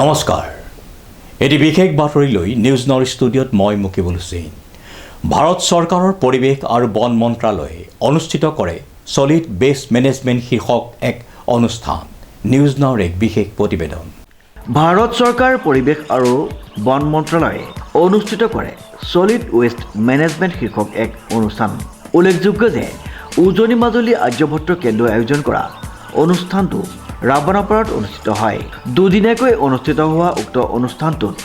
নমস্কাৰ এটি বিশেষ বাতৰিলৈ নিউজ নৰ ষ্টুডিঅ'ত মই মুকিবুল হুছেইন। ভাৰত চৰকাৰৰ পৰিৱেশ আৰু বন মন্ত্ৰালয়ে অনুষ্ঠিত কৰে সলিড বেষ্ট মেনেজমেণ্ট শীৰ্ষক এক অনুষ্ঠান। নিউজ নৰ এক বিশেষ প্ৰতিবেদন। ভাৰত চৰকাৰ পৰিৱেশ আৰু বন মন্ত্ৰালয়ে অনুষ্ঠিত কৰে সলিড ওয়েষ্ট মেনেজমেণ্ট শীৰ্ষক এক অনুষ্ঠান। উল্লেখযোগ্য যে উজনি মাজুলী আৰ্যভট্ট কেন্দ্ৰই আয়োজন কৰা অনুষ্ঠানটো ৰাৱণাপাৰাত অনুষ্ঠিত হয়। দুদিনীয়াকৈ অনুষ্ঠিত হোৱা উক্ত অনুষ্ঠানটোত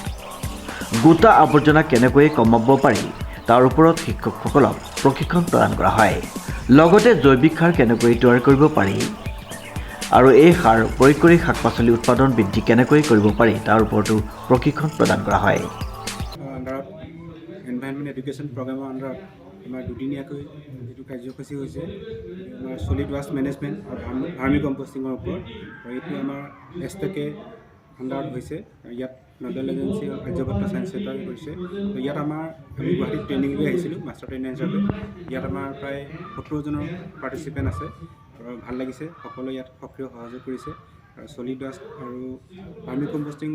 গোটা আৱৰ্জনা কেনেকৈ কমাব পাৰি তাৰ ওপৰত শিক্ষকসকলক প্ৰশিক্ষণ প্ৰদান কৰা হয়। লগতে জৈৱিক সাৰ কেনেকৈ তৈয়াৰ কৰিব পাৰি আৰু এই সাৰ প্ৰয়োগ কৰি শাক পাচলি উৎপাদন বৃদ্ধি কেনেকৈ কৰিব পাৰি তাৰ ওপৰতো প্ৰশিক্ষণ প্ৰদান কৰা হয়। আণ্ডাৰত এনভাইৰনমেণ্ট এডুকেশ্যন প্ৰগ্ৰামৰ আণ্ডাৰত আমাৰ দুদিনীয়াকৈ যিটো কাৰ্যসূচী হৈছে আমাৰ সলিড ৱেষ্ট মেনেজমেণ্ট আৰু ভাৰ্মি কম্পষ্টিঙৰ ওপৰত, আৰু এইটো আমাৰ এছটেকে আণ্ডাৰত হৈছে। ইয়াত নডেল এজেঞ্চি আৰ্যভট্ট ছায়েন্স চেণ্টাৰে কৰিছে। তো ইয়াত আমি গুৱাহাটীত ট্ৰেইনিং লৈ আহিছিলোঁ মাষ্টাৰ ট্ৰেইনাৰ হিচাপে। ইয়াত আমাৰ প্ৰায় 70জনৰ পাৰ্টিচিপেণ্ট আছে আৰু ভাল লাগিছে। সকলোৱে ইয়াত সক্ৰিয় সহযোগ কৰিছে। আৰু সলিড ৱেষ্ট আৰু ভাৰ্মি কম্পষ্টিং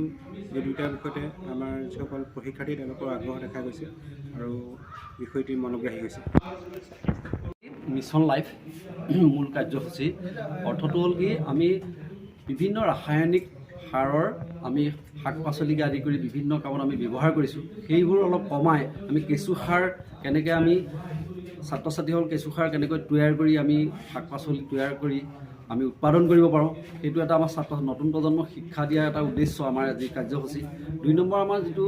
এই দুয়োটা বিষয়তে আমাৰ যিসকল প্ৰশিক্ষাৰ্থী তেওঁলোকৰ আগ্ৰহ দেখা গৈছে আৰু বিষয়টি মনোগ্ৰাহী হৈছে। মিছন লাইফ মূল কাৰ্যসূচী অৰ্থটো হ'ল কি, আমি বিভিন্ন ৰাসায়নিক সাৰৰ আমি শাক পাচলিকে আদি কৰি বিভিন্ন কামত আমি ব্যৱহাৰ কৰিছোঁ। সেইবোৰ অলপ কমাই আমি কেঁচুসাৰ কেনেকৈ আমি ছাত্ৰ ছাত্ৰীসকল কেঁচুসাৰ কেনেকৈ তৈয়াৰ কৰি আমি শাক পাচলি তৈয়াৰ কৰি আমি উৎপাদন কৰিব পাৰোঁ, সেইটো এটা আমাৰ নতুন প্ৰজন্মক শিক্ষা দিয়া এটা উদ্দেশ্য আমাৰ আজি কাৰ্যসূচী। 2 নম্বৰ আমাৰ যিটো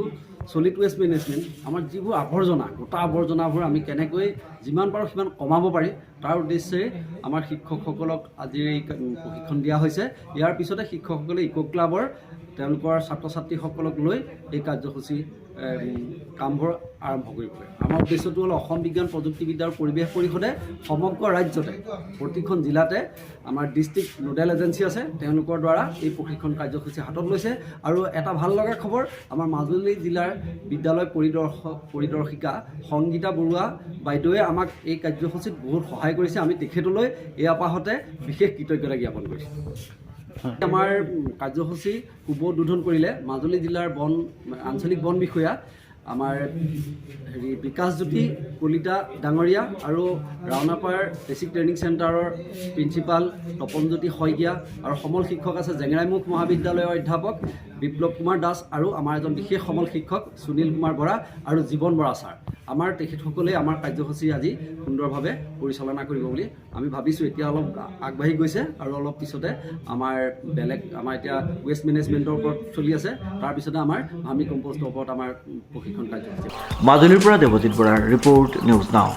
সলিড ৱেষ্ট মেনেজমেণ্ট, আমাৰ যিবোৰ আৱৰ্জনা গোটা আৱৰ্জনাবোৰ আমি কেনেকৈ যিমান পাৰোঁ সিমান কমাব পাৰি তাৰ উদ্দেশ্যে আমাৰ শিক্ষকসকলক আজি এই প্ৰশিক্ষণ দিয়া হৈছে। ইয়াৰ পিছতে শিক্ষকসকলে ইক' ক্লাবৰ তেওঁলোকৰ ছাত্ৰ ছাত্ৰীসকলক লৈ এই কাৰ্যসূচী কামবোৰ আৰম্ভ কৰিব পাৰে। আমাৰ উদ্দেশ্যটো হ'ল অসম বিজ্ঞান প্ৰযুক্তিবিদ্যা আৰু পৰিৱেশ পৰিষদে সমগ্ৰ ৰাজ্যতে প্ৰতিখন জিলাতে আমাৰ ডিষ্ট্ৰিক্ট নোডেল এজেঞ্চি আছে, তেওঁলোকৰ দ্বাৰা এই প্ৰশিক্ষণ কাৰ্যসূচী হাতত লৈছে। আৰু এটা ভাল লগা খবৰ, আমাৰ মাজুলী জিলাৰ বিদ্যালয় পৰিদৰ্শিকা সংগীতা বৰুৱা বাইদেৱে আমাক এই কাৰ্যসূচীত বহুত সহায় কৰিছে। আমি তেখেতলৈ এই আপাহতে বিশেষ কৃতজ্ঞতা জ্ঞাপন কৰিছোঁ। আমাৰ কাৰ্যসূচী শুভ উদ্বোধন কৰিলে মাজুলী জিলাৰ আঞ্চলিক বন বিষয়া আমাৰ বিকাশজ্যোতি কলিতা ডাঙৰীয়া আৰু ৰাওনাপাৰ বেচিক ট্ৰেইনিং চেণ্টাৰৰ প্ৰিন্সিপাল তপনজ্যোতি শইকীয়া আৰু সমল শিক্ষক আছে জেংৰাইমুখ মহাবিদ্যালয়ৰ অধ্যাপক বিপ্লৱ কুমাৰ দাস আৰু আমাৰ এজন বিশেষ সমল শিক্ষক সুনীল কুমাৰ বৰা আৰু জীৱন বৰা ছাৰ। আমাৰ তেখেতসকলে আমাৰ কাৰ্যসূচী আজি সুন্দৰভাৱে পৰিচালনা কৰিব বুলি আমি ভাবিছোঁ। এতিয়া অলপ আগবাঢ়ি গৈছে আৰু অলপ পিছতে আমাৰ এতিয়া ৱেষ্ট মেনেজমেণ্টৰ ওপৰত চলি আছে, তাৰপিছতে আমাৰ ভাৰ্মি কম্পষ্টৰ ওপৰত আমাৰ প্ৰশিক্ষণ কাৰ্যসূচী। মাজুলীৰ পৰা দেৱজিৎ বৰাৰ ৰিপৰ্ট, নিউজ নাও।